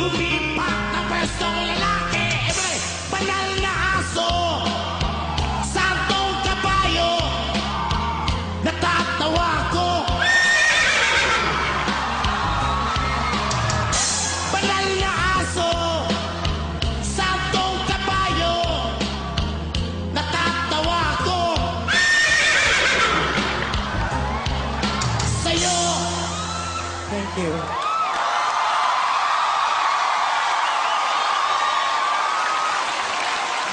Lumipat na pwestong lalaki. Banal na aso. Santong kabayo. Natatawa ko. Banal na aso. Santong kabayo. Natatawa ko. Sa'yo. Thank you.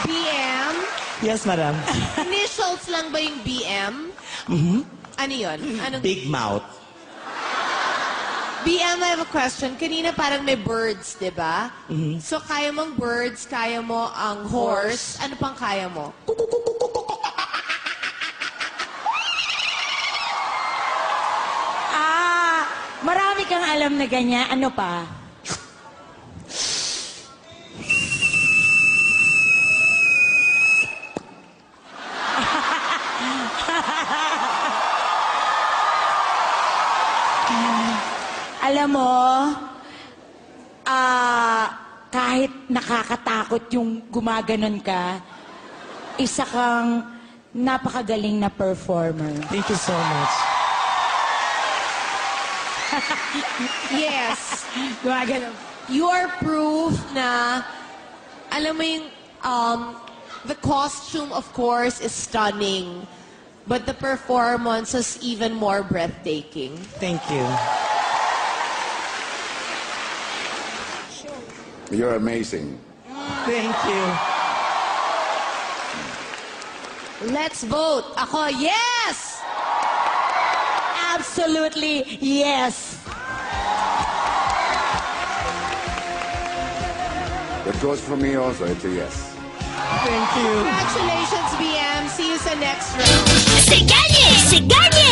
BM? Yes, madam. Initials lang ba yung BM? Ano yun? Anong... Big mouth. BM, I have a question. Kanina parang may birds, di ba? So, kaya mong birds, kaya mo ang horse. Ano pang kaya mo? Marami kang alam na ganyan. Ano pa? Alam mo, kahit nakakatakot yung gumaganon ka, isa kang napakagaling na performer. Thank you so much. Yes. Gumaganon. You are proof na, alam mo yung, the costume, of course, is stunning. But the performance is even more breathtaking. Thank you. You're amazing. Thank you. Let's vote. Ako, yes! Absolutely, yes. It goes for me also. It's a yes. Thank you. Congratulations, BM. See you sa next round. Siganye! Siganye!